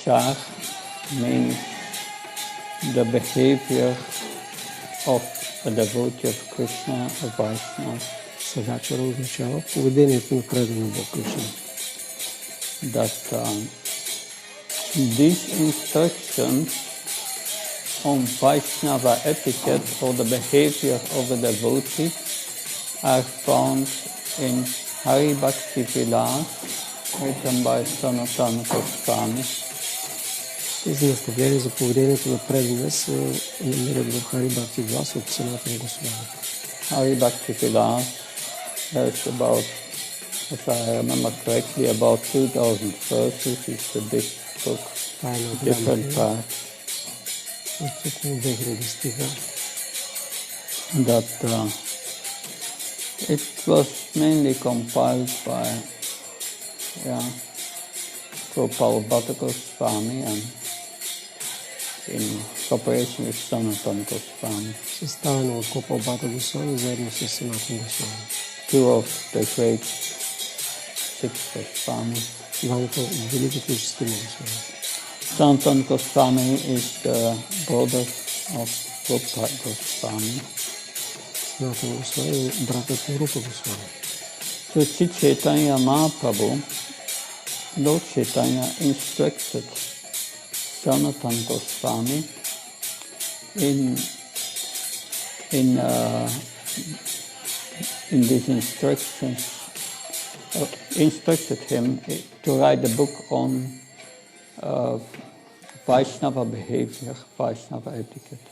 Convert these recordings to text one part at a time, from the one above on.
achar means the behavior of a devotee of Krishna, a Vaishnava. Садачара означава поведението на предан Бог Кришна. That these instructions on Vaishnava etiquette or the behavior of a devotee are found in Hari Bhakti Vilas, written by Sanatana Goswami. Тези наставления за поведението на предан са намират в Хари Бхакти Вилас от Санатана Госвами. Hari Bhakti Vilas has about, if I remember correctly, about 2,000 verses. It's a big book, different parts. That it was mainly compiled by Prabhupada Goswami and in cooperation with Sanatana Goswami. Съставено от Прабхупада Госвами заедно с Санатана Госвами. Two of the great six Goswamis. Двамата великите шестима Госвами. Sanatana Goswami is the brother of Rupa Goswami. Санатана Госвами е братът на Рупа Госвами. So Sri Chaitanya Mahaprabhu, Lord Chaitanya instructed Sanatana Goswami in these instructions, instructed him to write a book on Vaishnava behavior, Vaishnava etiquette.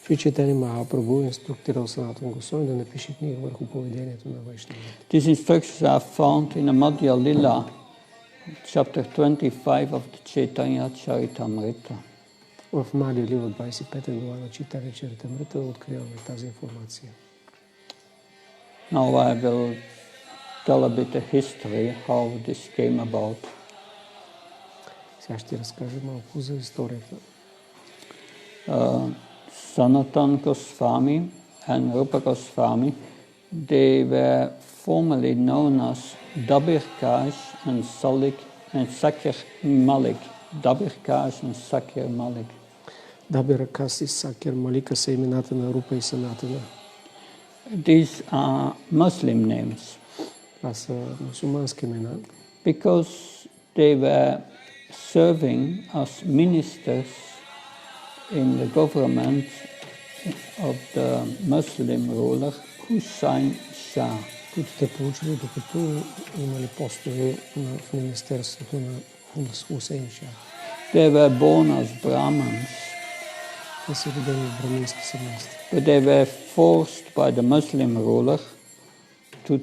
Шри Чайтания Махапрабху инструктирал Санатана Госвами да напише книга върху поведението на Вайшнава. These instructions are found in the Madhya Lila, chapter 25 of the Chaitanya Charitamrita. В Мадхя Лила 25 глава на Чайтания Чаритамрита откриваме тази информация. Now I will tell a bit of history, how this came about. Сега ще разкажа малко за историята. Sanatana Goswami and Rupa Goswami, they were formerly known as Dabirkaj and Sakir Malik. Dabirkaj and Sakir Malik. Dabirkaj и Sakir Malika са имената на Рупа и Санатана. These are Muslim names. Това са мусулмански имена. Because they were serving as ministers in the government of the Muslim ruler Hussain Shah. Които те получили докато имали постове в Министерството на Хусейн Шах. They were born as Brahmins. Те са родени в брамински семейства. But they were forced by the Muslim ruler to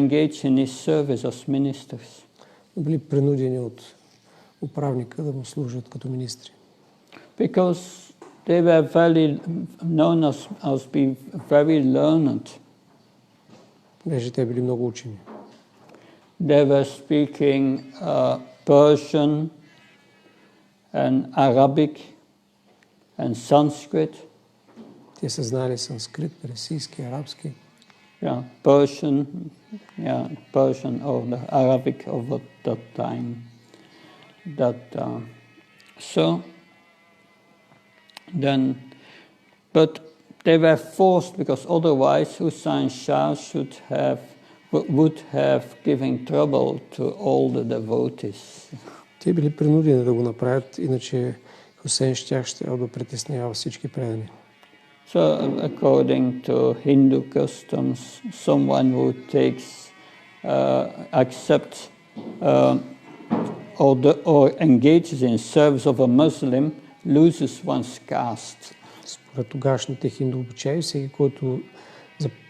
engage in his service as ministers. Били принудени от управника да му служат като министри. Because they were known as being very learned. Беше те били много учени. They were speaking Persian and Arabic and Sanskrit. Те са знали санскрит, персийски, арабски. Persian or the Arabic of that time. But they were forced because otherwise Hussain Shah would have given trouble to all the devotees. Те били принудени да го направят, иначе Хусейн Щях ще да притеснява всички предани. So according to Hindu customs, someone who accepts or engages in service of a Muslim loses one's caste. Според тогашните хинду обичаи, всеки, който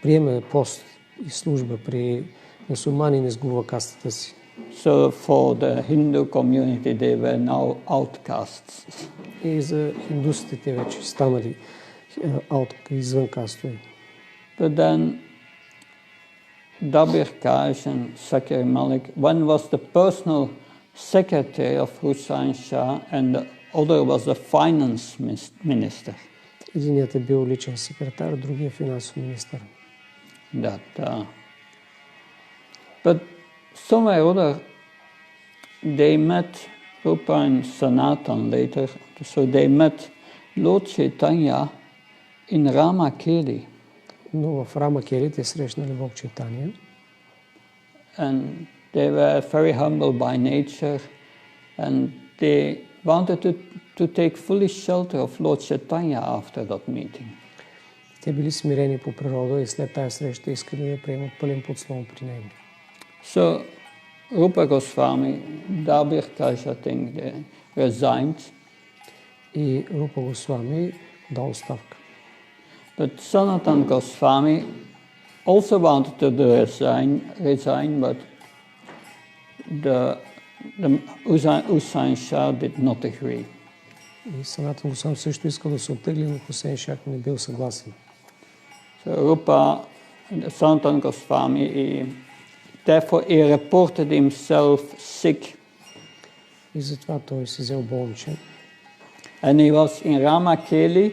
приеме пост и служба при мюсюлмани, не сгубва кастата си. So for the Hindu community, they were now outcasts. И за хиндусите те вече станали извън кастови. But then Dabirkaj and Sakir Malik, one was the personal secretary of Hussain Shah and the other was the finance minister. Единият е бил личен секретар, другият финансов министър. But somewhere or other, they met Rupa and Sanatan later. So they met Lord Chaitanya in Ramakeli. Но в Рамакели те срещнали Бог Чайтания. And they were very humble by nature, and they wanted to take fully shelter of Lord Chaitanya after that meeting. Те били смирени по природа и след тази среща искали да приемат пълен подслон при него. So Rupa Goswami, Dabirkaj, I think, they resigned. И Рупа Госвами дал оставка. But Sanatan Goswami also wanted to resign, but the Usain Shah did not agree. И Санатан Госвами също искал да се оттегли, но Хусейн Шах не бил съгласен. So Rupa, Sanatan Goswami, therefore he reported himself sick. И затова той се взел болничен. And he was in Ramakeli.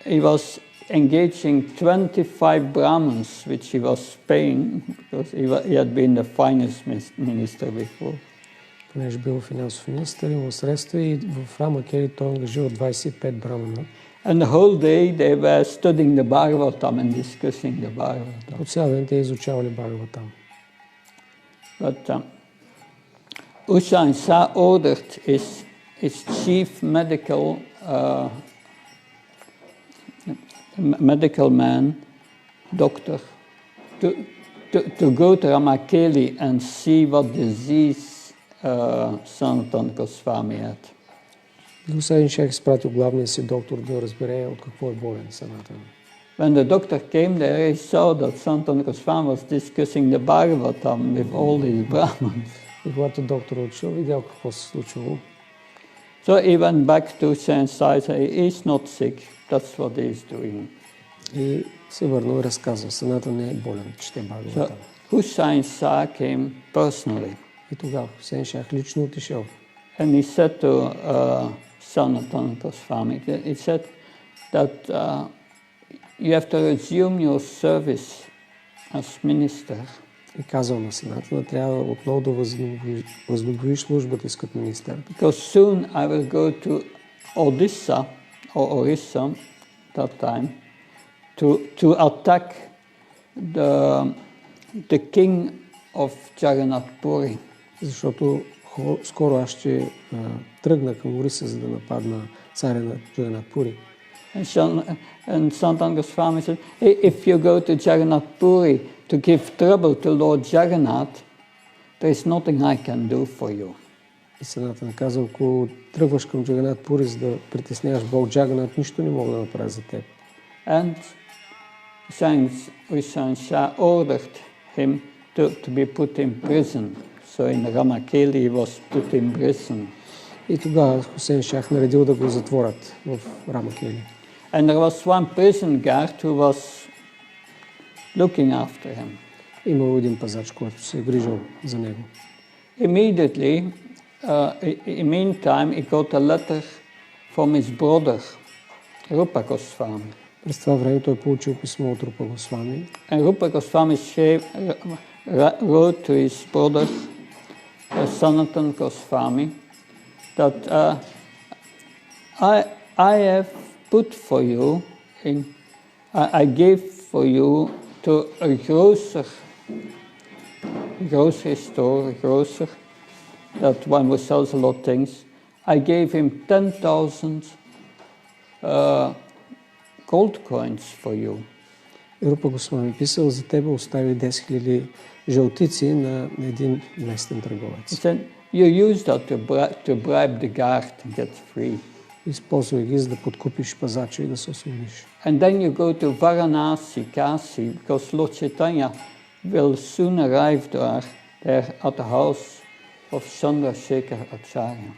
He was engaging 25 Brahmins, which he was paying, because he had been the finance minister before. Понеже бил финансов министър, имал средства и в Рамакели той ангажирал 25 брамана. And the whole day they were studying the Bhagavatam and discussing the Bhagavatam. По цял ден те изучавали Бхагаватам. But Usain Shah ordered his chief medical man, doctor, to go to Ramakeli and see what disease Sanatan Goswami had. Хусейн Шах изпратил главния си доктор да разбере от какво е болен Санатан. When the doctor came there, he saw that Sanatan Goswami was discussing the Bhagavatam with all these Brahmins. И когато доктор отшъл, видял какво се случило. So he went back to Usain Shah and said, he's not sick, that's what he's doing. И се върнал и разказал, Санатан не е болен, чете Бхагаватам. So Usain Shah came personally. И тогава Хусейн Шах лично отишъл. And he said to Sanatan Goswami, he said that you have to resume your service as minister. И казал на Санатана, трябва отново да възобновиш службата си като министър. Because soon I will go to Orissa that time to attack the king of Jagannath Puri. Защото скоро аз ще тръгна към Ориса, за да нападна царя на Джаганат Пури. And Sanatan Goswami said, if you go to Jagannath Puri to give trouble to Lord Jagannath, there is nothing I can do for you. И Санатан казал, ако тръгваш към Джаганат Пури, за да притесняваш Бог Джаганат, нищо не мога да направя за теб. And Usain Shah ordered him to be put in prison. So in Ramakeli he was put in prison. И тогава Хусейн Шах наредил да го затворят в Рамакели. And there was one prison guard who was looking after him. Имал един пазач, който се е грижил за него. Immediately, in meantime, he got a letter from his brother, Rupa Goswami. През това време той получил писмо от Рупа Госвами. And Rupa Goswami wrote to his brother, Sanatan Goswami, that I have put for you, I gave for you to a grocery store, a grocer, that one who sells a lot of things. I gave him 10,000 gold coins for you. Рупа Госвами писал, за тебе остави 10 000 жълтици на един местен търговец. He said, you use that to bribe the guard and get free. Използвай ги, за да подкупиш пазача и да се освободиш. And then you go to Varanasi, Kasi, because Lord Chaitanya will soon arrive there at the house of Chandrasekhar Acharya.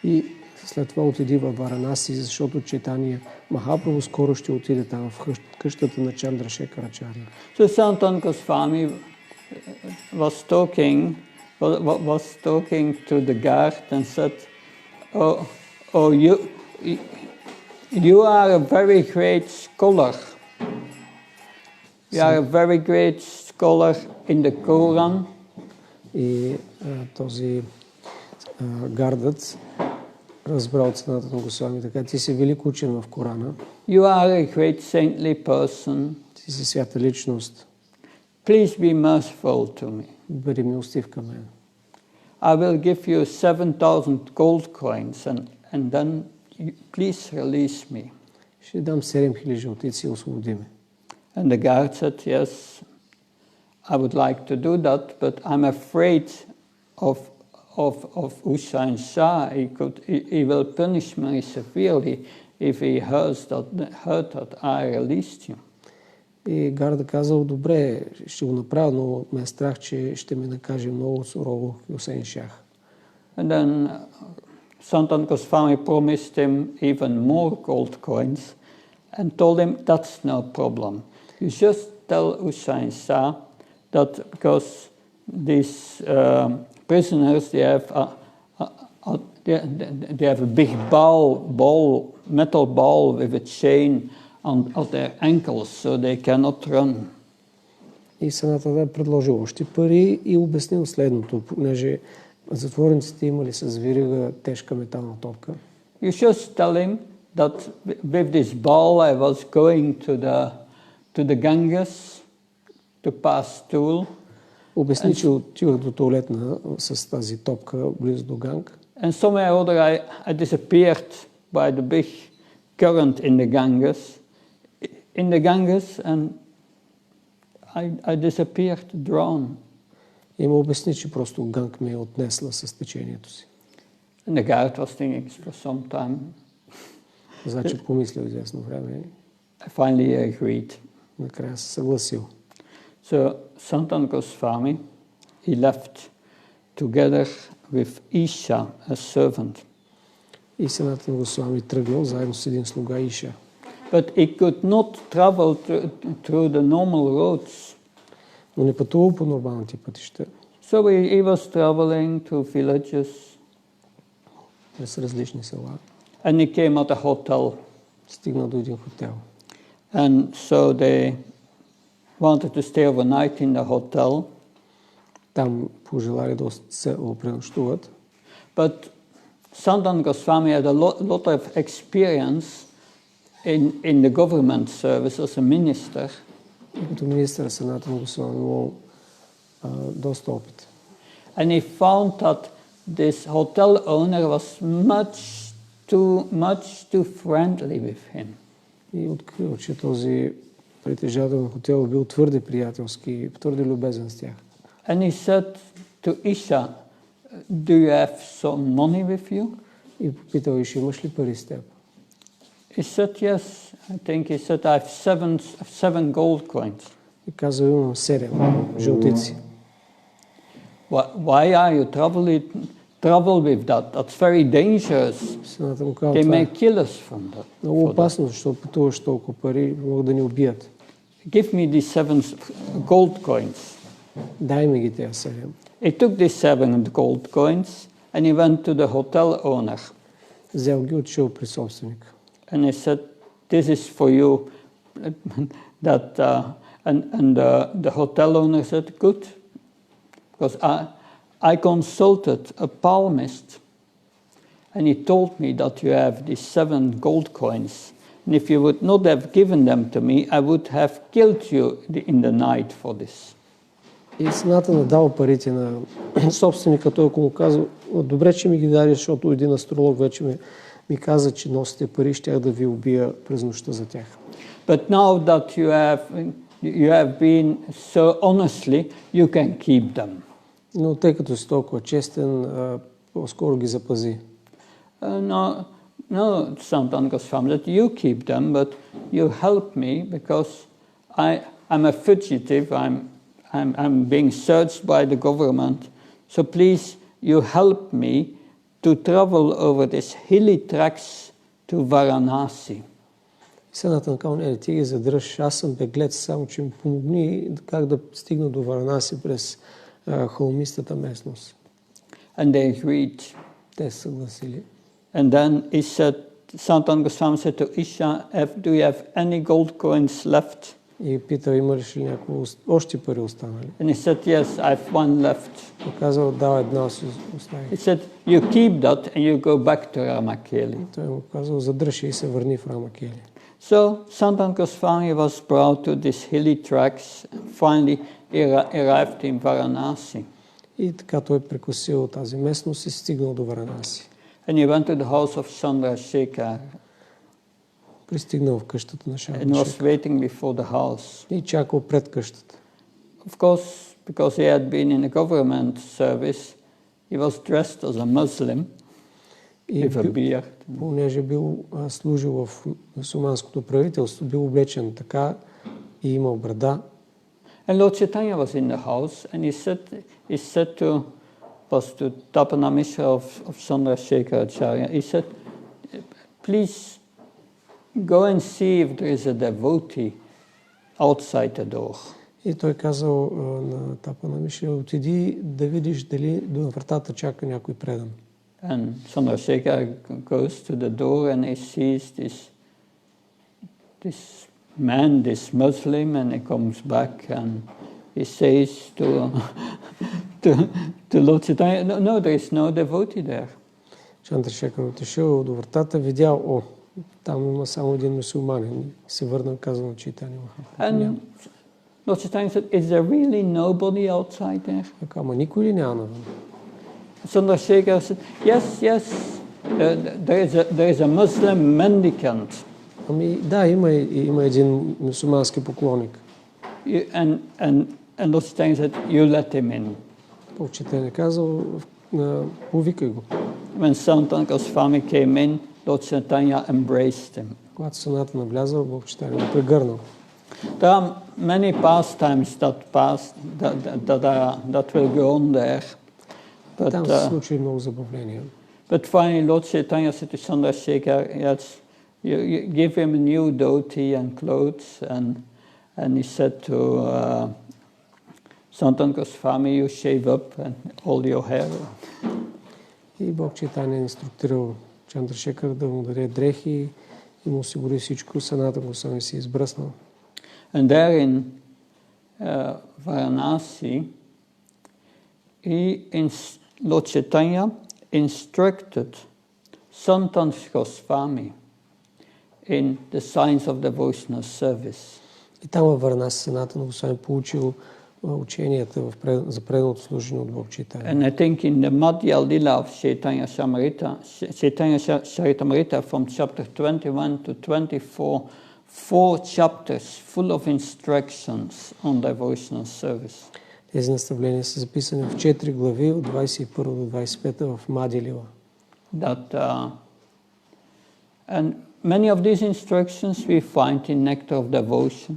И след това отиди във Варанаси, защото Чайтания Махапрабху скоро ще отиде там в къщата на Чандрашекар Ачаря. So Sanatan Goswami was talking to the guard and said, oh, you are a very great scholar. You are a very great scholar in the Quran. И този Гардът разбрал цената на Госвами така: ти си велик учен в Корана, You are a great saintly person. ти си свята личност, Please be merciful to me. бъди милостив към мен. I will give you 7,000 gold coins and then please release me. Ще дам 7000 жълтици и освободи ме. And the guard said, yes, I would like to do that, but I'm afraid of Hussain Shah. He will punish me severely if he heard that I released you. И гарда казал: добре, ще го направя, но ме е страх, че ще ме накаже много сурово Хусейн Шах. And then Sanatan Goswami promised him even more gold coins and told him that's no problem. You just tell Hussain Shah that because these prisoners, they have a big metal ball with a chain on their ankles, so they cannot run. И Санатана предложил още пари и обяснил следното, понеже затворниците имали с верига тежка метална топка. You just tell him that with this ball I was going to the Ganges to pass stool. Обясни, че отивах до туалетна с тази топка близо до Ганг. And somewhere or other I disappeared by the big current in the Ganges, and I disappeared, drowned. И му обясни, че просто Ганг ме е отнесла с течението си. And the guard was thinking for some time. Значи помислил известно време. I finally agreed. Накрая се съгласил. So Sanatan Goswami, he left together with Isha, a servant. И Санатан Госвами тръгнал заедно с един слуга Иша. But he could not travel through the normal roads. Но не пътувал по нормалните пътища. So he was traveling to villages. През различни села. And he came at a hotel. Стигна до един хотел. And so they wanted to stay overnight in the hotel. Там пожелали да се пренощуват. But Sanatan Goswami had a lot of experience in the government service as a minister. Като министър Санатан Госвами имал доста опит. And he found that this hotel owner was much too friendly with him. И открил, че този притежател на хотела бил твърде приятелски, твърде любезен с тях. And he said to Isha, do you have some money with you? И попитал Иша: имаш ли пари с теб? He said yes. I think he said I have seven gold coins. И казал: имам 7 жълтици. Why are you travel with that? That's very dangerous. They may kill us from that. Много опасно, защото пътуваш толкова пари, могат да ни убият. Give me these 7 gold coins. Дай ми ги тези 7. He took these 7 gold coins and he went to the hotel owner. Взел ги, отишъл при собственика. And he said, this is for you. And the hotel owner said, good. Because I consulted a palmist and he told me that you have these 7 gold coins. And if you would not have given them to me, I would have killed you in the night for this. И цената надал парите на собственика, той му казал: добре, че ми ги даде, защото един астролог вече ми каза, че носите пари, щях да ви убия през нощта за тях. But now that you have been so honestly, you can keep them. Но тъй като си толкова честен, по-скоро ги запази. No, Sanatan Goswami, that you keep them, but you help me because I'm a fugitive. I'm being searched by the government. So please, you help me to travel over these hilly tracks to Varanasi. Санатан казал: не, ти ги задръж, аз съм беглец, само че ми помогни как да стигна до Варанаси през холмистата местност. And they agreed. Те се съгласили. And then Sanatan Goswami said to Isha, do you have any gold coins left И питал, има ли някакво още пари останали? And he said, yes, I have one left. И казал, да, една си остави. He said, you keep that and you go back to Ramakeli. Той му казал, задръжи и се върни в Рамакели. So Sanatan Goswami was brought to these hilly tracks and finally arrived in Varanasi. И така той прекусил тази местност и стигнал до Варанаси. And he went to the house of Chandrasekhar. Пристигнал в къщата на And was Шандрашекар. waiting before the house. И чакал пред къщата. Of course, because he had been in a government service, he was dressed as a Muslim with a beard. Понеже бил служил в мюсюлманското правителство, бил облечен така и имал брада. And Lord Chaitanya was in the house, and he said to Tapana Mishra of Chandrasekhar Acharya, he said, please go and see if there is a devotee outside the door. И той казал на Тапана Мишра, отиди да видиш дали до вратата чака някой предан. And Chandrasekhar goes to the door and he sees this man, this Muslim, and he comes back and he says to Lord Chaitanya, no, there is no devotee there. Чандрашекар отишъл до вратата, видял, там има само един мюсюлманин. Се върнал, казал на Чайтания Махапрабху. And Lord Chaitanya said, is there really nobody outside there? Ама никой ли няма навън? Chandrasekhar said, yes, there is a Muslim mendicant. Ами да, има един мюсюлмански поклонник. And Lord Chaitanya said, you let him in. Бог Чайтания казал, повикай го. When Sanatan Goswami came in, Lord Chaitanya embraced him. Когато Саната навлязал, Бог Чайтания го прегърнал. There are many pastimes that will go on there. Там се случи много забавления. But finally, Lord Chaitanya said to Chandrasekhar, yes, you give him a new dhoti and clothes, and he said to Sanatan Goswami, you shave up and all your hair. И Бог Чайтания инструктирал Чандрашекар да му даде дрехи и му осигури всичко. Саната Госвами си избръснал. And there in Varanasi, Lord Chaitanya instructed Sanatan Goswami in the science of devotional service. И там във Варанаси Санатан Госвами получил ученията за преданото служение от Бог Чайтания. And I think in the Madhya Lila of Chaitanya Charitamrita from chapter 21 to 24, 4 chapters full of instructions on devotional service. Тези наставления са записани в 4 глави от 21 до 25 в Мадхя Лила. And many of these instructions we find in Nectar of Devotion.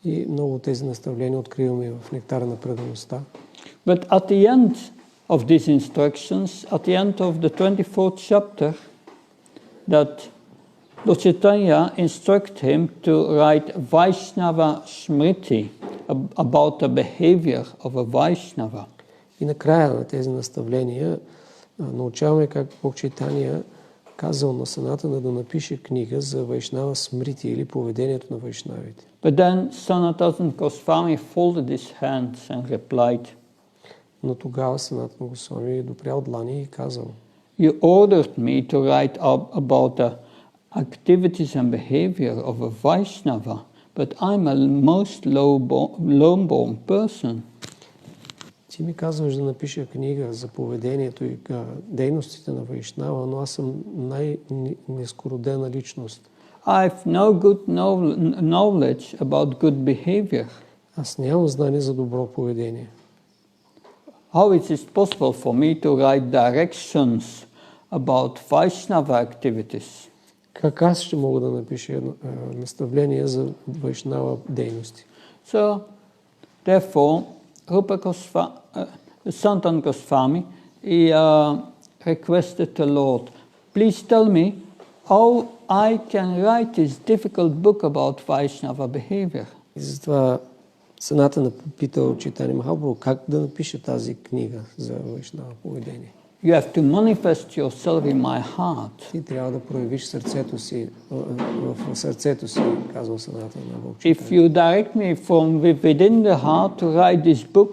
И много от тези наставления откриваме в Нектара на предаността. But at the end of these instructions, at the end of the 24th chapter, that Lord Chaitanya instructed him to write Vaishnava Smriti about the behavior of a Vaishnava. И накрая на тези наставления научаваме как Бог Чайтания казал на Санатана да напише книга за Вайшнава Смрити или поведението на вайшнавите. But then Sanatana Goswami folded his hands and replied. Но тогава Санатана Госвами допрял длани и казал: You ordered me to write about the activities and behavior of a Vaishnava, but I'm a most low-born person. Ти ми казваш да напиша книга за поведението и дейностите на Вайшнава, но аз съм най-нискородена личност. I've no good knowledge about good behavior. Аз нямам знание за добро поведение. How it is possible for me to write directions about Vaishnava activities? Как аз ще мога да напиша наставление за Вайшнава дейности? So, therefore, Sanatan Goswami requested the Lord, please tell me how I can write this difficult book about Vaishnava behavior. И затова Санатана попитал Чайтания Махапрабху как да напише тази книга за Вайшнава поведение. You have to manifest yourself in my heart. Ти трябва да проявиш сърцето си, в сърцето си, казва Санатана Бог. If you direct me from within the heart to write this book,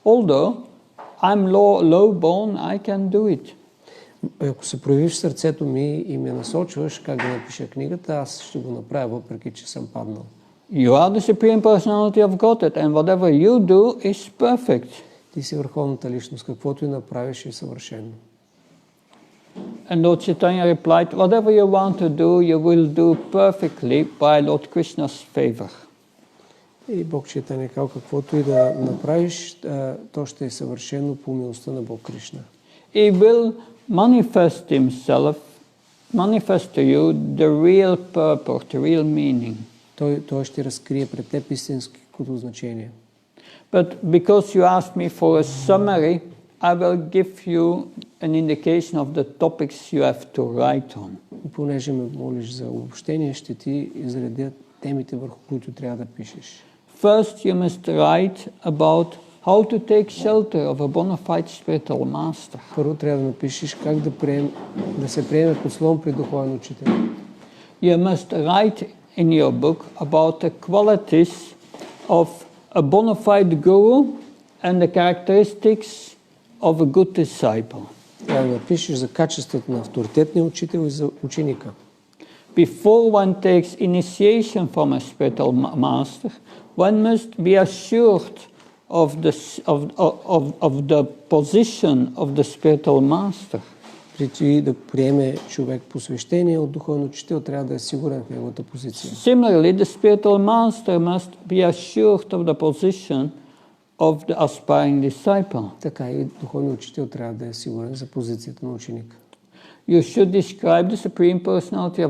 although I'm low-born, I can do it. Ако се проявиш в сърцето ми и ме насочваш как да напиша книгата, аз ще го направя, въпреки че съм паднал. You are the Supreme Personality of Godhead, and whatever you do is perfect. Ти си върховната личност, каквото и направиш е съвършено. And Lord Chaitanya replied, whatever you want to do, you will do perfectly by Lord Krishna's favor. И Бог Чайтаня казал, каквото и да направиш, то ще е съвършено по милостта на Бог Кришна. He will manifest to you the real purport, the real meaning. Той ще разкрие пред теб истинското значение. But because you asked me for a summary, I will give you an indication of the topics you have to write on. Понеже ме молиш за обобщение, ще ти изредя темите, върху които трябва да пишеш. First, you must write about how to take shelter of a bona fide spiritual master. Първо трябва да напишеш как да се приеме подслон при духовен учител. You must write in your book about the qualities of a bona fide guru and the characteristics of a good disciple. Трябва да напишеш за качеството на авторитетния учител и за ученика. Before one takes initiation from a spiritual master, one must be assured of the position of the spiritual master. Преди да приеме човек посвещение от духовен учител, трябва да е сигурен в неговата позиция. Similarly, the spiritual master must be assured of the position of the aspiring disciple. Така и духовният учител трябва да е сигурен за позицията на ученика. You should describe the Supreme Personality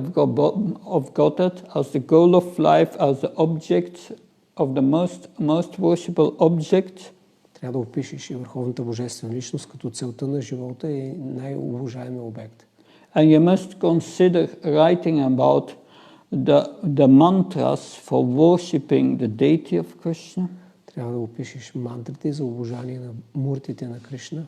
of Godhead as the goal of life, as the object of the most worshipable object. Трябва да опишеш и върховната божествена личност като целта на живота и най-уважаемия обект. And you must consider writing about the mantras for worshipping the deity of Krishna. Трябва да опишеш мантрите за обожание на муртите на Кришна.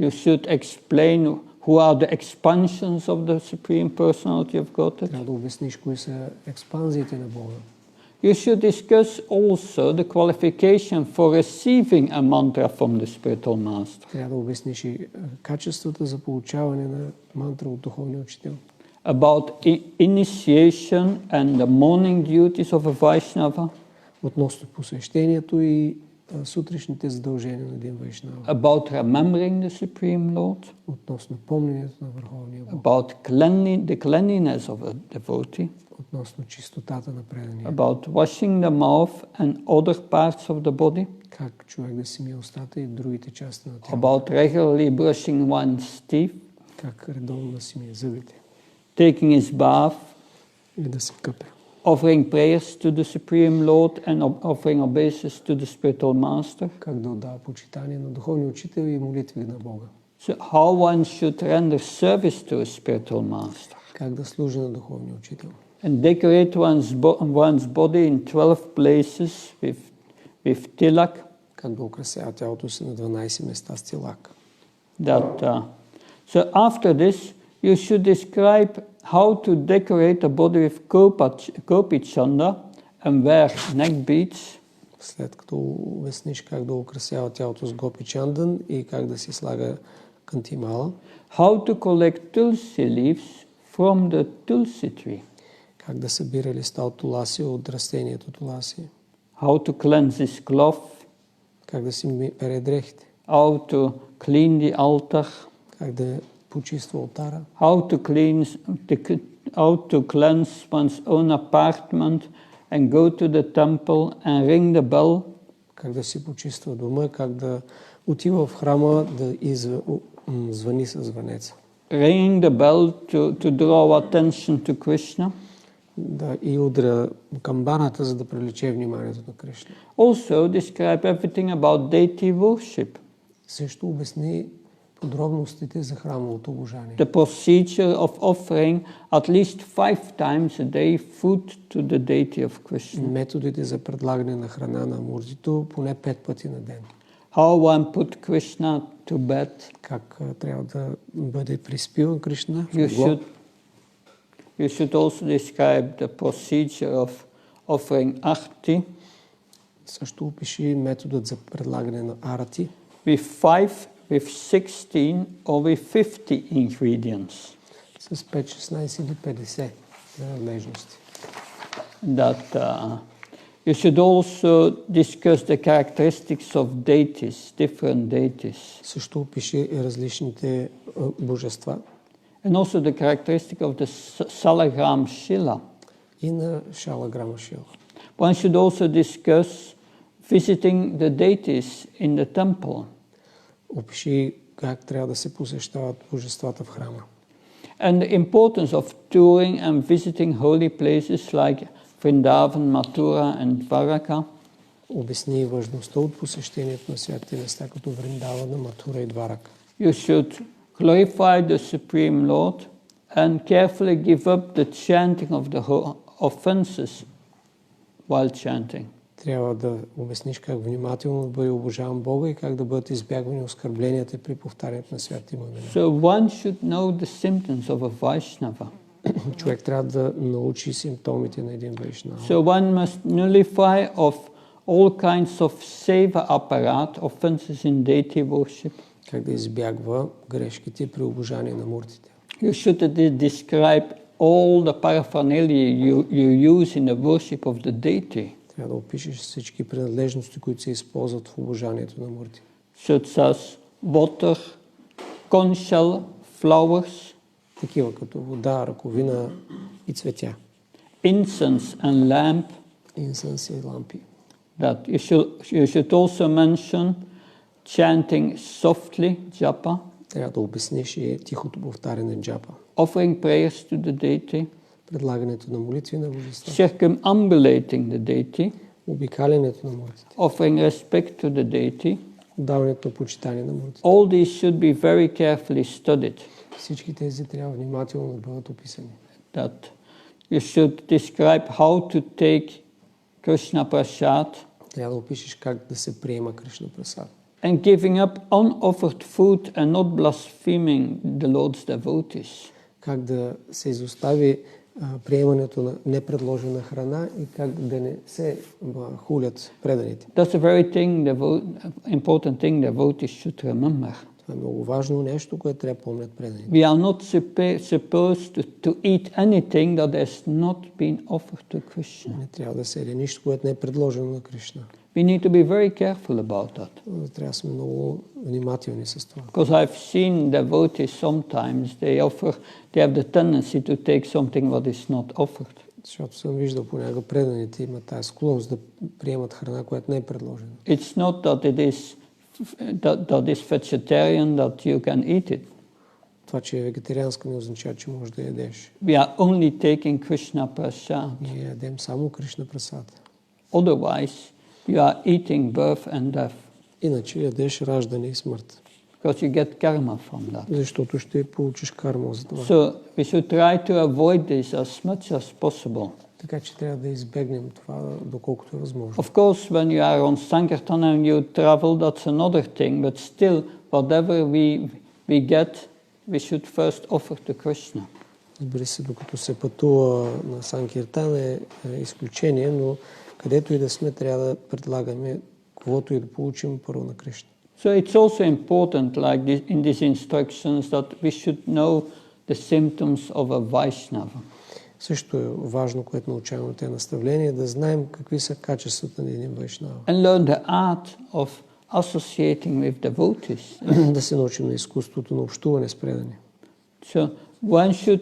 You should explain who are the expansions of the Supreme Personality of Godhead. Трябва да обясниш кои са експанзиите на Бога. You should discuss also the qualification for receiving a mantra from the spiritual master. Трябва да обясниш и качествата за получаване на мантра от духовния учител. About initiation and the morning duties of a Vaishnava. Относно посвещението и сутрешните задължения на един Вайшнава. About remembering the Supreme Lord. Относно помненето на Върховния Бог. About the cleanliness of a devotee. Относно чистотата на предания. About washing the mouth and other parts of the body. Как човек да си мие устата и другите части на тялото. About regularly brushing one's teeth. Как редовно да си мие зъбите. Taking his bath. Или да се къпе. Offering prayers to the Supreme Lord and offering obeisances to the spiritual master. Как да отдава почитание на духовния учител и молитви на Бога. So how one should render service to a spiritual master. Как да служи на духовния учител. And decorate one's body in 12 places with tilak. Как да украсява тялото си на 12 места с тилак. So after this, you should describe how to decorate a body with gopi chanda and wear neck beads. След като обясниш как да украсява тялото с гопи чандан и как да си слага кантимала. How to collect tulsi leaves from the tulsi tree. Как да събира листа от туласи от растението туласи. How to cleanse his cloth. Как да си пере дрехите. How to clean the altar. Как да почиства алтара. How to cleanse one's own apartment and go to the temple and ring the bell. Как да си почиства дома, как да отива в храма да звъни със звънеца. Ringing the bell to draw attention to Krishna. Да и удря камбаната, за да привлече вниманието на Кришна. Also describe everything about deity worship. Също обясни подробностите за храмовото обожание. The procedure of offering at least 5 times a day food to the deity of Krishna. Методите за предлагане на храна на муртито поне 5 пъти на ден. How one put Krishna to bed. Как трябва да бъде приспиван Кришна. You should also describe the procedure of offering arti. Също опиши методът за предлагане на арати. With 5, with 16 or with 50 ingredients. С 5, 16 или 50 принадлежности. That you should also discuss the characteristics of deities, different deities. Също опиши различните божества. And also the characteristic of the Salagram Shila. И на Шалаграма Шила. One should also discuss visiting the deities in the temple. Опиши как трябва да се посещават божествата в храма. And the importance of touring and visiting holy places like Vrindavan, Mathura and Dwaraka. Обясни важността от посещението на святите места, като Вриндавана, Матура и Дварака. You should glorify the Supreme Lord and carefully give up the chanting of the offenses while chanting. Трябва да обясниш как внимателно да бъде обожаван Бога и как да бъдат избягвани оскърбленията при повтарянето на святите му имена. So one should know the symptoms of a Vaishnava. Човек трябва да научи симптомите на един Вайшнава. So one must nullify of all kinds of seva apparat, offenses in deity worship. Как да избягва грешките при обожание на муртите. You should describe all the paraphernalia you use in the worship of the deity. Трябва да опишеш всички принадлежности, които се използват в обожанието на мурти. Such as water, conch shell, flowers, Такива като вода, ръковина и цветя. incense and lamp. Инсенс и лампи. That you should also mention chanting softly, japa, Трябва да обясниш и тихото повтаряне джапа. offering prayers to the deity, Предлагането на молитви на божества. circumambulating the deity, Обикалянето на муртите. offering respect to the deity. Даването на почитание на муртите. All these should be very carefully studied. Всички тези трябва внимателно да бъдат описани. That you should describe how to take Krishna Prasad Трябва да опишеш как да се приема Кришна Прасад. and giving up unoffered food and not blaspheming the Lord's devotees. Как да се изостави приемането на непредложена храна и как да не се хулят преданите. That's a very important thing devotees should remember. Това е много важно нещо, което трябва да помнят преданите. We are not supposed to eat anything that has not been offered to Krishna. Не трябва да се яде нищо, което не е предложено на Кришна. We need to be very careful about that. Трябва да сме много внимателни с това. Because I've seen devotees sometimes, they have the tendency to take something that is not offered. Защото съм виждал понякога преданите има тази склонност да приемат храна, която не е предложена. It's not that it is vegetarian that you can eat it. Това, че е вегетарианска, не означава, че можеш да ядеш. We are only taking Krishna Prasad. Ние ядем само Кришна Прасад. Otherwise, you are eating birth and death. Иначе ядеш раждане и смърт. Because you get karma from that. Защото ще получиш карма за това. So we should try to avoid this as much as possible. Така че трябва да избегнем това, доколкото е възможно. Of course, when you are on Sankirtan and you travel, that's another thing. But still, whatever we get, we should first offer to Krishna. Разбира се, докато се пътува на Санкиртан е изключение, но където и да сме, трябва да предлагаме каквото и да получим първо на Кришна. So it's also important, like in these instructions, that we should know the symptoms of a Vaishnava. Също е важно, което научаваме от тези наставления, да знаем какви са качествата на един Вайшнава. And learn the art of associating with devotees. Да се научим на изкуството на общуване с предани. So one should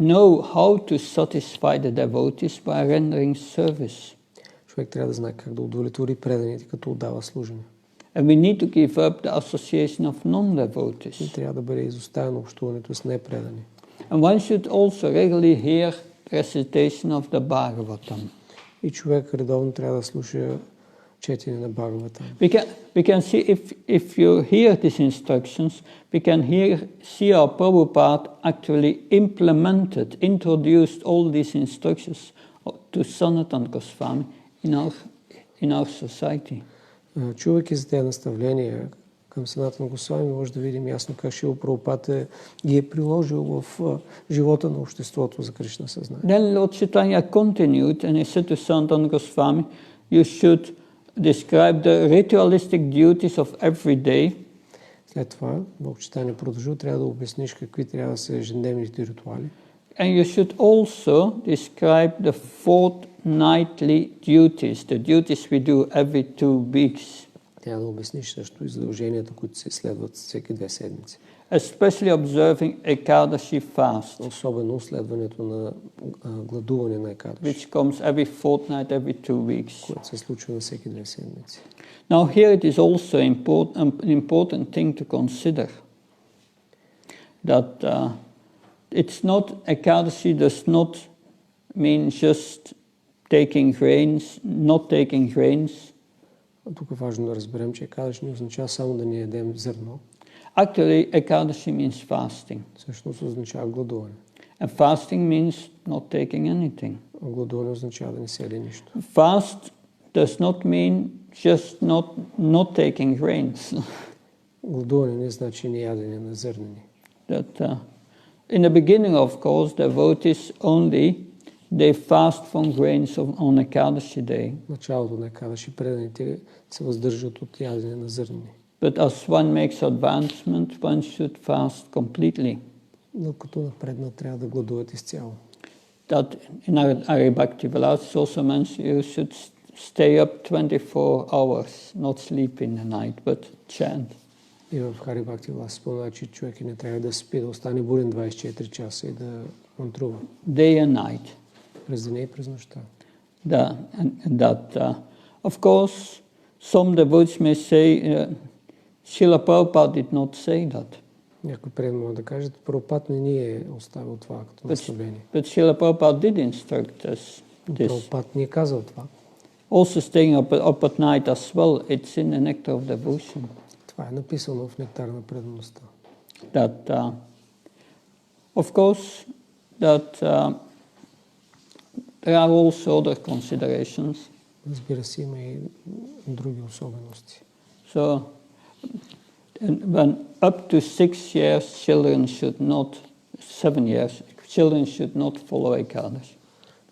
know how to satisfy the devotees by rendering service. Човек трябва да знае как да удовлетвори преданите, като отдава служение. And we need to give up the association of И non-devotees. трябва да бъде изоставено общуването с непредани. And one should also regularly hear recitation of the Bhagavatam. И човек редовно трябва да слуша четене на Бхагаватам. We can see if you hear these instructions, we can see our Prabhupada actually introduced all these instructions to Sanatana Goswami in our society. Чувайки за тези наставления, към Санатана Госвами, може да видим ясно как Шрила Прабхупада ги е приложил в живота на обществото за Кришна съзнание. Then Lord Chaitanya continued and he said to Sanatana Goswami, you should describe the ritualistic duties of every day. След това, Бог Чайтания продължил, трябва да обясниш какви трябва да са ежедневните ритуали. And you should also describe the fortnightly duties, the duties we do every 2 weeks. Трябва да обясниш също и задълженията, които се следват всеки 2 седмици. Especially observing Ekadashi fast. Особено следването на гладуване на Екадаши. Which comes every fortnight, every 2 weeks. Което се случва на всеки 2 седмици. Now here it is also an important thing to consider. That it's not, Ekadashi does not mean just taking grains, not taking grains. Тук е важно да разберем, че Екадаши не означава само да не ядем зърно. Actually, Ekadashi means fasting. Всъщност означава гладуване. And fasting means not taking anything. Гладуване означава да не се яде нищо. Fast does not mean just not taking grains. Гладуване не значи не ядене на зърнени. That in the beginning, of course, the devotees only they fast from grains on Ekadashi day. Началото на Екадаши преданите се въздържат от ядене на зърнени. But as one makes advancement, one should fast completely. Но като напредна трябва да гладуват изцяло. That in Hari Bhakti Vilas also mentions you should stay up 24 hours, not sleep in the night, but chant. И в Хари Бхакти Вилас спомена, че човек не трябва да спи, да остане буден 24 часа и да мантрува. Day and night. През деня и през нощта. Of course, some devotees may say, Srila Prabhupada did not say that. Някой предан може да кажат, Прабхупад не ни е оставил това като наставление. But Srila Prabhupada did instruct us this. Прабхупад ни е казал това. Also staying up at night as well, it's in the nectar of devotion. Това е написано в нектар на предаността. That, of course, that there are also other considerations. Разбира се, има и други особености. So, when up to 6 years, children should not, 7 years, children should not follow Ekadashi.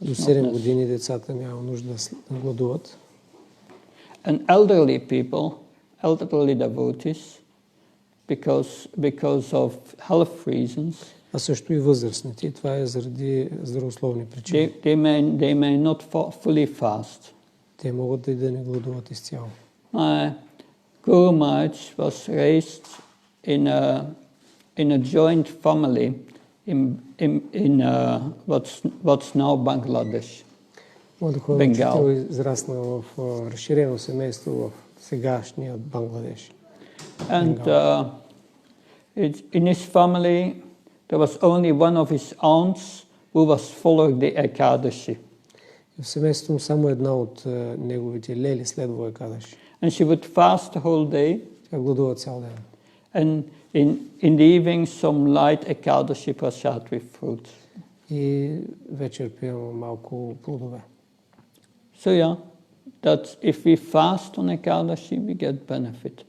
До 7 години децата няма нужда да гладуват. And elderly people, elderly devotees, because of health reasons, а също и възрастните. Това е заради здравословни причини. They may not fully fast. Те могат и да не гладуват изцяло. Guru Maharaj was raised in a joint family in what's now Bangladesh. Младоховен учител израснал в разширено семейство в сегашния Бангладеш. And in his family there was only one of his aunts who was following the Ekadashi. В семейството му само една от неговите лели следва Екадаши. And she would fast the whole day. Тя гладува цял ден. And in the evening some light Ekadashi prasad with fruits. И вечер пием малко плодове. So yeah, that if we fast on Ekadashi, we get benefit.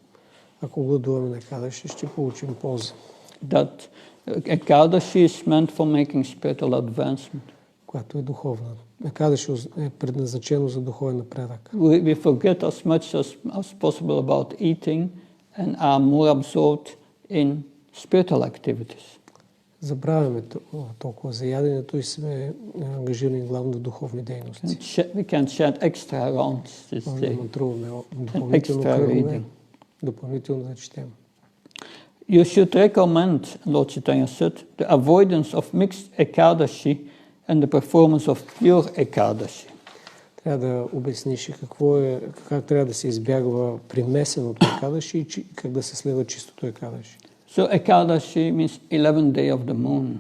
Ако гладуваме на Екадаши, ще получим полза. That Ekadashi is meant for making spiritual advancement. Която е духовна. Екадаши е предназначено за духовен напредък. We forget as much as possible about eating and are more absorbed in spiritual activities. Забравяме толкова за яденето и сме ангажирани главно в духовни дейности. We can chant extra rounds this day. Мантруваме допълнително кръгове, допълнително да четем. You should recommend, Lord Chaitanya said, the avoidance of mixed Ekadashi and the performance of pure Ekadashi. Трябва да обясниш как трябва да се избягва примесеното Екадаши и как да се следва чистото Екадаши. So Ekadashi means 11th day of the moon.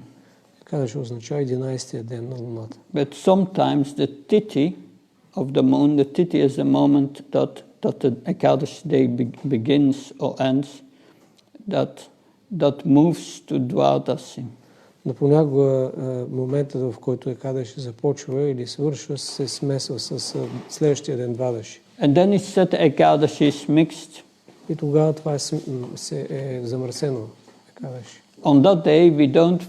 Екадаши означава 11-тия ден на луната. But sometimes the titi of the moon, the titi is the moment that the Ekadashi day begins or ends, that moves to Dvadasi. Но понякога моментът, в който Екадаши започва или свършва, се смесва с следващия ден Двадаши. And then it's said the Ekadashi is mixed И тогава това е замърсено, Екадаши. On that day we don't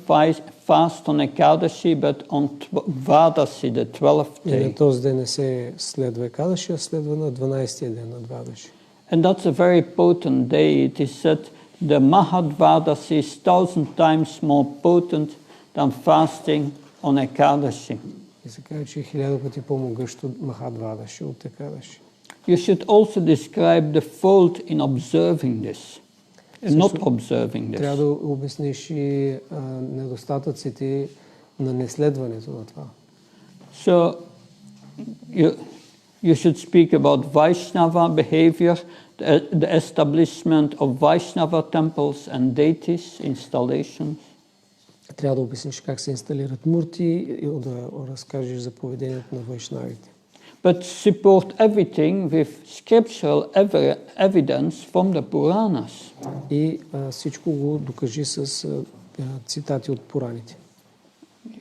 fast on Ekadashi, but on Dvadasi, the 12th И на day. този ден не се следва Екадаши, а следва на 12-тия ден, на Двадаши. And that's a very potent day. It is said the Mahadvadasi is 1000 times more potent than fasting on Ekadashi. И се казва, че е 1000 пъти по-могъщо Махадвадаши от Екадаши. You should also describe the fault in observing this, and not observing Трябва this. да обясниш и недостатъците на неследването на това. So you should speak about Vaishnava behavior, the establishment of Vaishnava temples and deities, installations. Трябва да обясниш как се инсталират мурти и да разкажеш за поведението на вайшнавите. But support everything with scriptural evidence from the Puranas. И всичко го докажи с цитати от Пураните.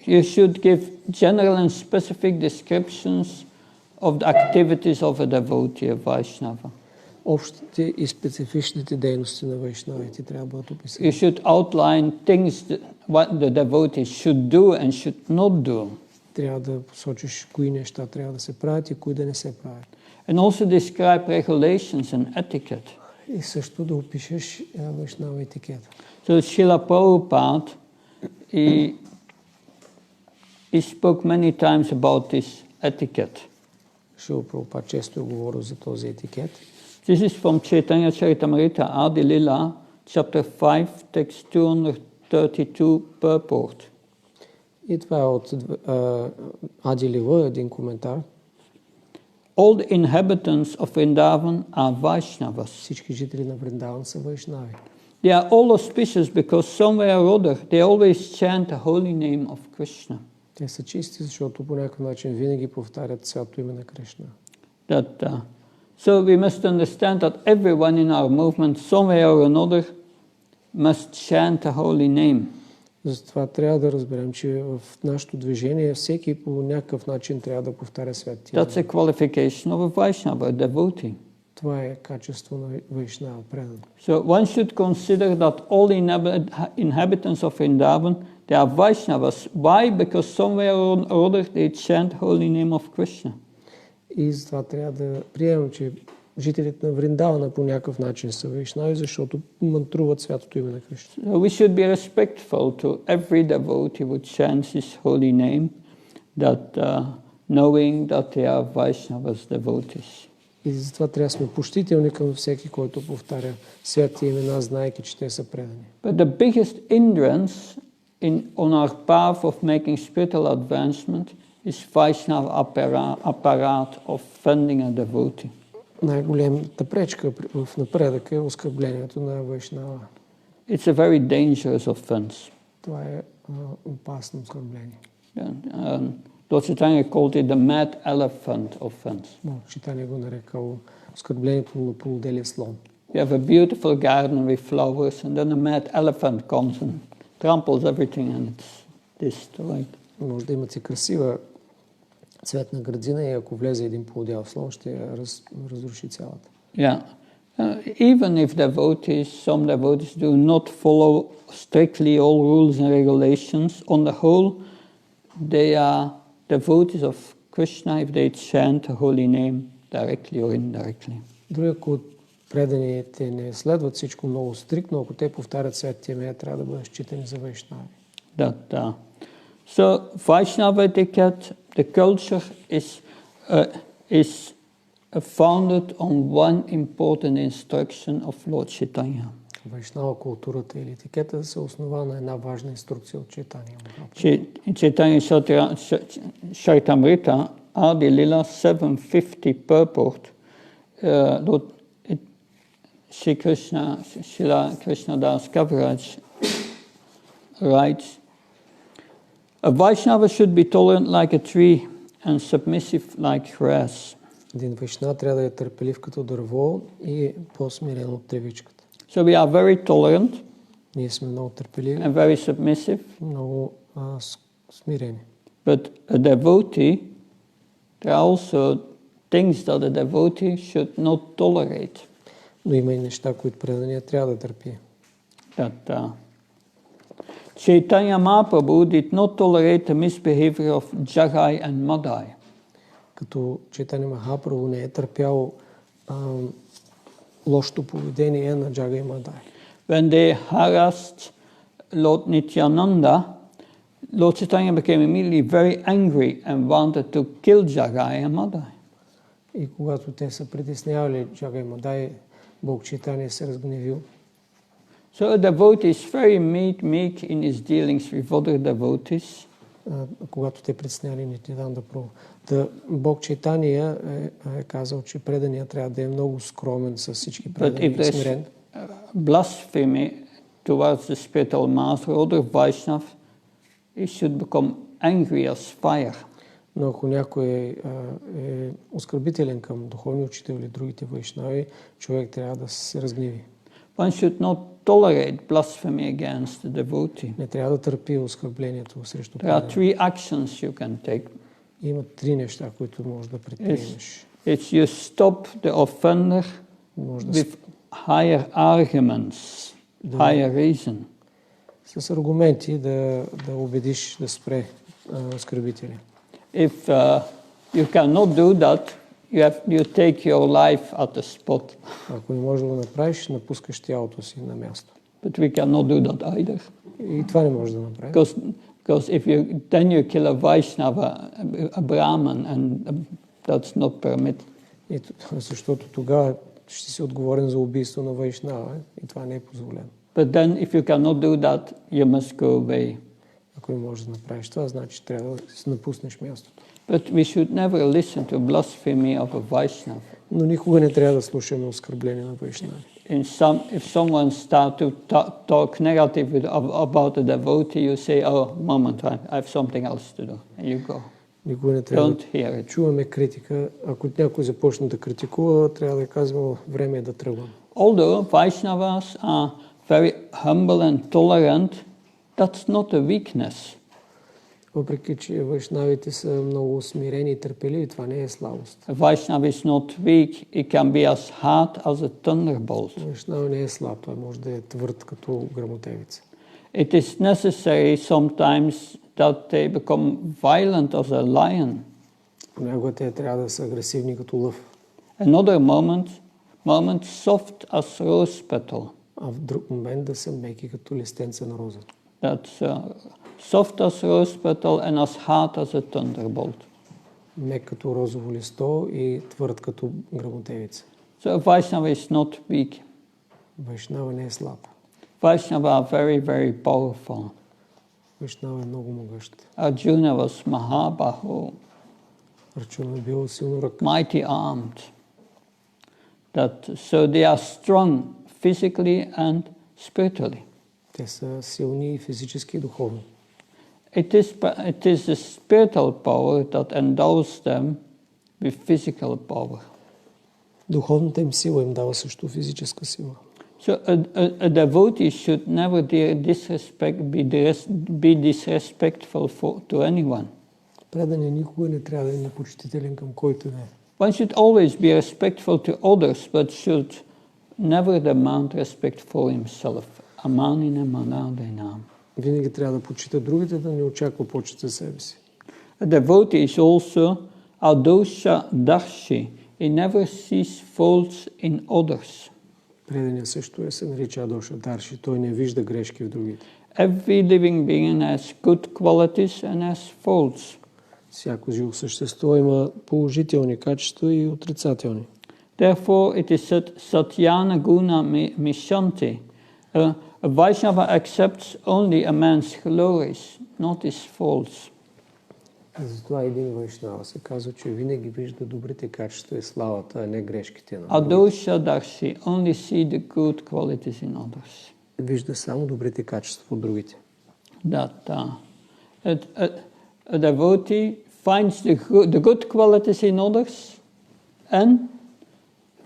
You should give general and specific descriptions of the activities of a devotee of Vaishnava. Общите и специфичните дейности на вайшнавите трябва да бъдат описани. You should outline things what the devotee should do and should not do. Трябва да посочиш кои неща трябва да се правят и кои да не се правят. And also describe regulations and etiquette. И също да опишеш вайшнава етикета. So Srila Prabhupada, he spoke many times about this etiquette. Шрила Прабхупад често е говорил за този етикет. This is from Chaitanya Charitamrita Adi Lila, chapter 5, text 232, purport. И това е от Ади Лила, един коментар. All the inhabitants of Vrindavan are Vaishnavas. Всички жители на Вриндаван са вайшнави. They are all auspicious because somewhere or other they always chant the holy name of Krishna. Те са чисти, защото по някакъв начин винаги повтарят свято име на Кришна. So we must understand that everyone in our movement, somewhere or another, must chant the holy name. Затова трябва да разберем, че в нашето движение всеки по някакъв начин трябва да повтаря святия. That's a qualification of a Vaishnava, a devotee. Това е качество на вайшнава, предан. So one should consider that all inhabitants of Vrindavan, they are Vaishnavas. Why? Because somewhere or other they chant holy name of Krishna. И затова трябва да приемем, че жителите на Вриндавана по някакъв начин са вайшнави, защото мантруват святото име на Кришна. So we should be respectful to every devotee who chants his holy name, knowing that they are Vaishnavas devotees. И затова трябва да сме почтителни към всеки, който повтаря святите имена, знаейки, че те са предани. But the biggest hindrance on our path of making spiritual advancement is Vaishnava apparat of offending a devotee. Най-големата пречка в напредъка е оскърблението на вайшнава. It's a very dangerous offense. Това е опасно оскърбление. Lord Chaitanya called it the mad elephant offense. Читание го нарекал оскърблението на полуделия слон. You have a beautiful garden with flowers and then a mad elephant comes and tramples everything and it's destroyed. Може да имате красива цветна градина и ако влезе един полудял слон, ще я разруши цялата. Yeah. Even if some devotees do not follow strictly all rules and regulations, on the whole, they are devotees of Krishna if they chant the holy name directly or indirectly. Дори ако преданите не следват всичко много стриктно, ако те повтарят святите имена, трябва да бъдат считани за вайшнави. So Vaishnava etiquette, the culture is founded on one important instruction of Lord Chaitanya. Вайшнава културата или етикета се основа на една важна инструкция от Чайтания. Chaitanya Charitamrita Adi Lila 750 purport. Srila Krishna Das Kaviraj writes, a Vaishnava should be tolerant like a tree and submissive like grass. Един вайшнав трябва да е търпелив като дърво и по-смирен от тревичката. So we are very tolerant. Ние сме много търпеливи. And very submissive. Много смирени. But a devotee, there are also things that a devotee should not tolerate. Но има и неща, които преданият трябва да търпи. That Chaitanya Mahaprabhu did not tolerate the misbehavior of Jagai and Madai. Като Чайтаня Махапрабху не е търпял лошото поведение на Джага и Мадай. When they harassed Lord Nityananda, Lord Chaitanya became immediately very angry and wanted to kill Jagai and Madai. И когато те са притеснявали Джага и Мадай, Бог Чайтаня се разгневил. So a devotee is very meek in his dealings with other devotees. Когато те притесняли Нитянанда Прабху. Бог Чайтания е казал, че преданият трябва да е много скромен с всички предани и смирен. Blasphemy towards the spiritual master or the Vaishnav, he should become angry as fire. Но ако някой е оскърбителен към духовни учители или другите вайшнави, човек трябва да се разгневи. One should not tolerate blasphemy against the devotee. Не трябва да търпи оскърблението срещу There are three actions you can take. Има три неща, които можеш да предприемеш. It's you stop the offender with higher arguments, higher reason. С аргументи да убедиш да спре оскърбителя. If you cannot do that, you take your life at the spot. Ако не можеш да го направиш, напускаш тялото си на място. But we cannot do that either. И това не може да направиш. Because if you kill a Vaishnava, a Brahman, and that's not permitted. Защото тогава ще си отговорен за убийство на Вайшнава и това не е позволено. But then if you cannot do that, you must go away. Ако не можеш да направиш това, значи трябва да си напуснеш мястото. But we should never listen to blasphemy of a Vaishnava. Но никога не трябва да слушаме оскърбление на Вайшнави. If someone starts to talk negative about a devotee, you say, "Oh, moment, I have something else to do," and you go. Никога не трябва да чуваме критика. Ако някой започне да критикува, трябва да казваме, време е да тръгвам. Although Vaishnavas are very humble and tolerant, that's not a weakness. Въпреки че вайшнавите са много смирени и търпеливи, това не е слабост. A Vaishnava is not weak; it can be as hard as a thunderbolt. Вайшнава не е слаб, той може да е твърд като гръмотевица. It is necessary sometimes that they become violent as a lion. Понякога те трябва да са агресивни като лъв. Another moment soft as rose petal. А в друг момент да са меки като листенца на роза. That's soft as rose petal and as hard as a thunderbolt. Мек като розово листо и твърд като гръмотевица. So Vaishnava is not weak. Вайшнава не е слаб. Vaishnava are very, very powerful. Вайшнава е много могъщ. Arjuna was Mahabahu. Арджуна е бил силно ръка. Mighty armed. So they are strong physically and spiritually. Те са силни и физически и духовно. It is the spiritual power that endows them with physical power. Духовната им сила им дава също физическа сила. So a devotee should never be disrespectful to anyone. Преданият никога не трябва да е непочтителен към който не е. One should always be respectful to others, but should never demand respect for himself. Amanina manadena. Винаги трябва да почита другите, да не очаква почит за себе си. A devotee is also adosha darshi. He never sees faults in others. Преданият също се нарича адоша дарши. Той не вижда грешки в другите. Every living being has good qualities and has faults. Всяко живо същество има положителни качества и отрицателни. Therefore, it is said, Satyana guna mishanti. A Vaishnava accepts only a man's glories, not his faults. Затова един вайшнава се казва, че винаги вижда добрите качества и славата, а не грешките на Adosha darshi only see the good qualities in others. Вижда само добрите качества от другите. That a devotee finds the good qualities in others and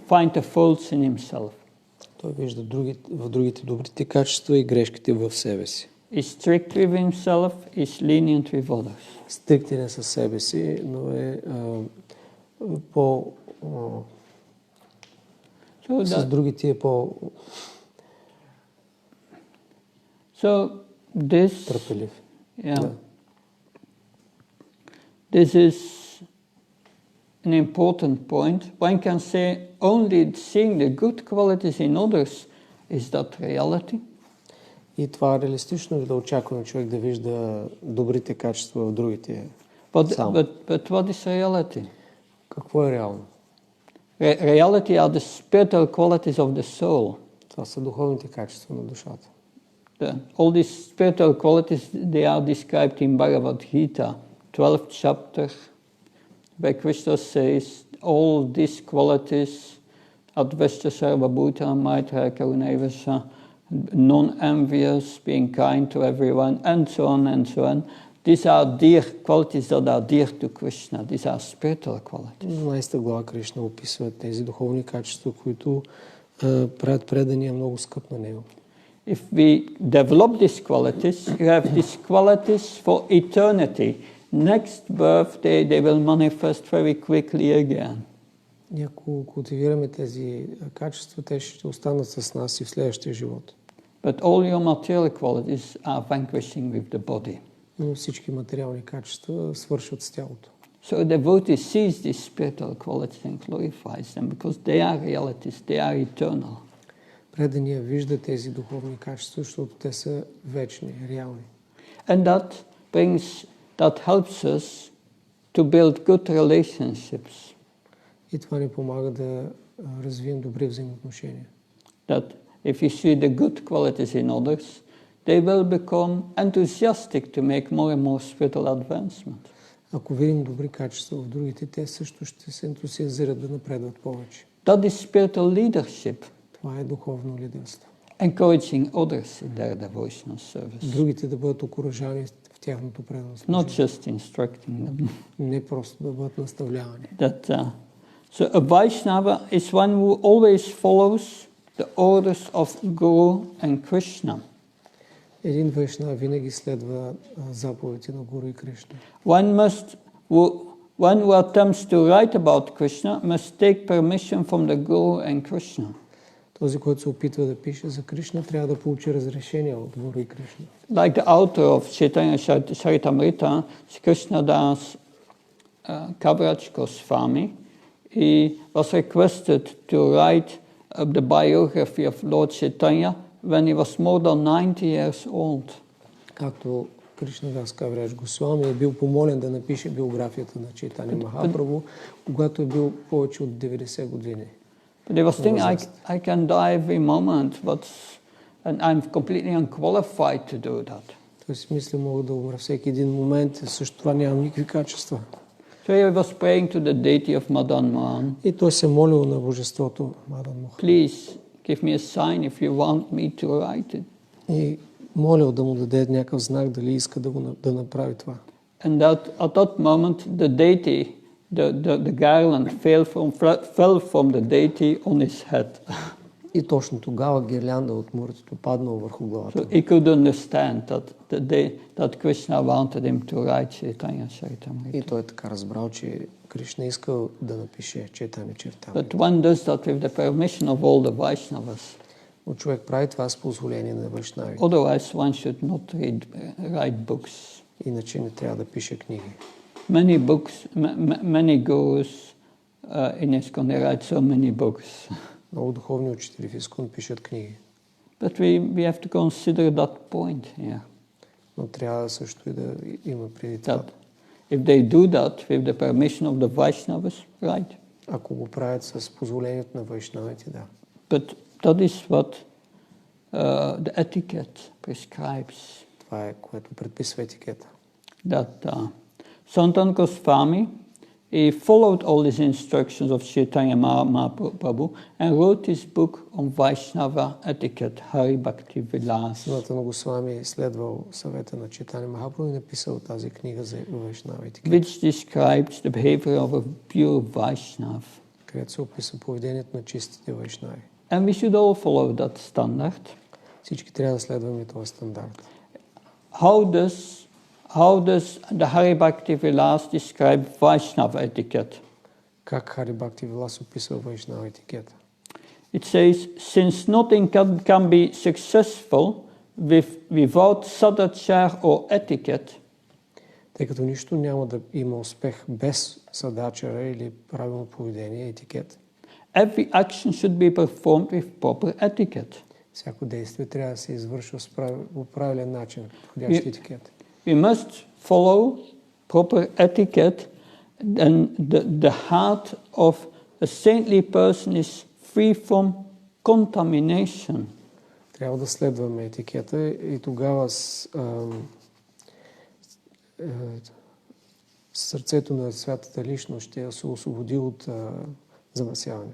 finds the faults in himself. Той вижда в другите добрите качества и грешките в себе си. Is strict with himself, is lenient with others. Стриктен е със себе си, но е С другите е по-търпелив. This is an important point. One can say only seeing the good qualities in others is that reality. И това реалистично е да очакваме човек да вижда добрите качества в другите. But what is reality? Какво е реално? Reality are the spiritual qualities of the soul. Това са духовните качества на душата. All these spiritual qualities, they are described in Bhagavad Gita, 12th chapter, where Krishna says, all these qualities, Adveshta Sarva Bhuta, Maitra Karunevasha, non-envious, being kind to everyone, and so on and so on. These are dear qualities that are dear to Krishna. These are spiritual qualities. 12 глава Кришна описва тези духовни качества, които правят предания много скъп на него. If we develop these qualities, you have these qualities for eternity. Next birthday, they will manifest very quickly again. И ако култивираме тези качества, те ще останат с нас и в следващия живот. But all your material qualities are vanquishing with the body. Но всички материални качества свършват с тялото. So a devotee sees these spiritual qualities and glorifies them because they are realities, they are eternal. Предания вижда тези духовни качества, защото те са вечни, реални. And that helps us to build good relationships. И това ни помага да развием добри взаимоотношения. That if you see the good qualities in others, they will become enthusiastic to make more and more spiritual advancement. Ако видим добри качества в другите, те също ще се ентусиазират да напредват повече. That is spiritual leadership. Това е духовно лидерство. Encouraging others in their devotional service. Другите да бъдат окуражани в тяхното предано служение. Not just instructing them. Не просто да бъдат наставлявани. So a Vaishnava is one who always follows the orders of Guru and Krishna. Един вайшнав винаги следва заповедите на Гуру и Кришна. One who attempts to write about Krishna must take permission from the Guru and Krishna. Този, който се опитва да пише за Кришна, трябва да получи разрешение от Гуру и Кришна. Like the author of Chaitanya Charitamrita, Krishnadas Kaviraj Goswami, he was requested to write the biography of Lord Chaitanya when he was more than 90 years old. Както Кришнадас Кавираж Госвами е бил помолен да напише биографията на Чайтаня Махапрабху, когато е бил повече от 90 години. But he was thinking, I can die every moment, and I'm completely unqualified to do that. Той си мисли, мога да умра всеки един момент, също това нямам никакви качества. So he was praying to the deity of Madan Mohan. И той се молил на божеството Мадан Мохан. Please give me a sign if you want me to write it. И молил да му даде някакъв знак, дали иска да направи това. And at that moment, the deity, the garland fell from the deity on his head. И точно тогава гирлянда от муртето паднала върху главата. So he could understand that Krishna wanted him to write Chaitanya Charitamrita. И той така разбрал, че Кришна искал да напише Чайтаня Чаритамрита. But one does that with the permission of all the Vaishnavas. Но човек прави това с позволение на вайшнави. Otherwise one should not write books. Иначе не трябва да пише книги. Many books, many gurus in ISKCON, they write so many books. Много духовни учители в ИСКОН пишат книги. But we have to consider that point here. Но трябва също и да има преди това. If they do that with the permission of the Vaishnavas, right? Ако го правят с позволението на вайшнавите, да. But that is what the etiquette prescribes. Това е, което предписва етикета. That Sanatan Goswami, he followed all these instructions of Chaitanya Mahaprabhu and wrote his book on Vaishnava etiquette, Hari Bhakti Vilas. Санатан Госвами е следвал съвета на Чайтаня Махапрабху и написал тази книга за Вайшнава етикет. Which describes the behavior of a pure Vaishnav. Където се описва поведението на чистите вайшнави. And we should all follow that standard. Всички трябва да следваме този стандарт. How does the Hari Bhakti Vilas describe Vaishnava etiquette? Как Хари Бхакти Вилас описва Вайшнава етикета? It says, since nothing can be successful without sadachar or etiquette, тъй като нищо няма да има успех без садачара или правилно поведение, етикет. every action should be performed with proper etiquette. Всяко действие трябва да се извършва по правилен начин, подходящ етикет. We must follow proper etiquette, and the heart of a saintly person is free from contamination. Трябва да следваме етикета и тогава сърцето на святата личност ще се освободи от замърсяване.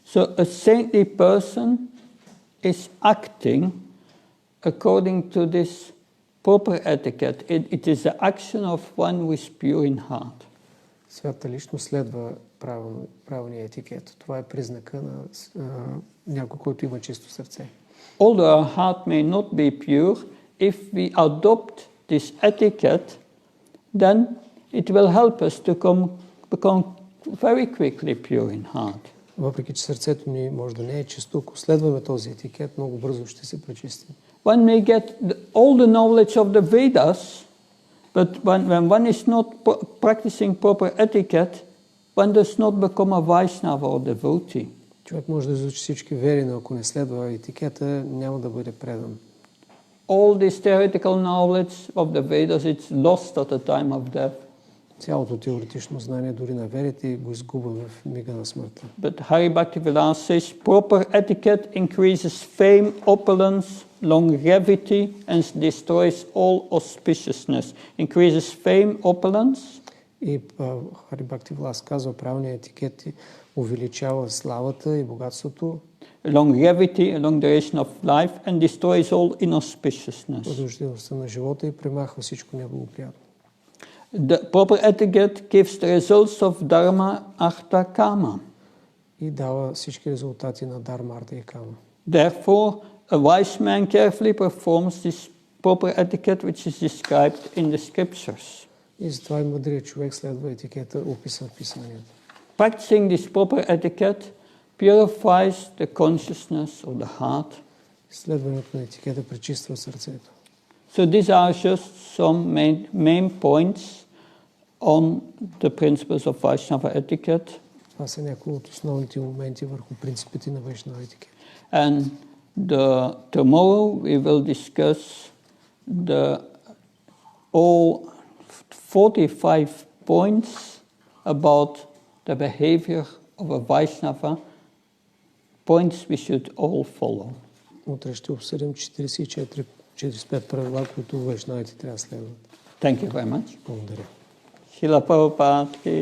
So a saintly person is acting according to this proper etiquette. It is the action of one who is pure in heart. Святата личност следва правилния етикет. Това е признака на някой, който има чисто сърце. Although our heart may not be pure, if we adopt this etiquette, then it will help us to become very quickly pure in heart. Въпреки че сърцето ни може да не е чисто, ако следваме този етикет, много бързо ще се пречистим. One may get all the knowledge of the Vedas, but when one is not practicing proper etiquette, one does not become a Vaishnava or devotee. Човек може да изучи всички вери, но ако не следва етикета, няма да бъде предан. All this theoretical knowledge of the Vedas, it's lost at the time of death. Цялото теоретично знание дори на верите го изгубва в мига на смъртта. But Hari Bhakti Vilas says, proper etiquette increases fame, opulence, longevity, and destroys all auspiciousness. Increases fame, opulence. И Хари Бхакти Вилас казва, правилният етикет увеличава славата и богатството, longevity, a long duration of life, and destroys all inauspiciousness. продължителността на живота и премахва всичко неблагоприятно. The proper etiquette gives the results of dharma, artha, kama. И дава всички резултати на дарма, арта и кама. Therefore, a wise man carefully performs this proper etiquette which is described in the scriptures. И затова и мъдрият човек следва етикета, описан в писанията. Practicing this proper etiquette purifies the consciousness of the heart. Следването на етикета пречиства сърцето. So these are just some main points on the principles of Vaishnava etiquette. Това са някои от основните моменти върху принципите на Вайшнава етикет. And tomorrow we will discuss all 45 points about the behavior of a Vaishnava, points we should all follow. Утре ще обсъдим 45 правила, които вайшнавите трябва да следват. Thank you very much. Благодаря. Srila Prabhupada ki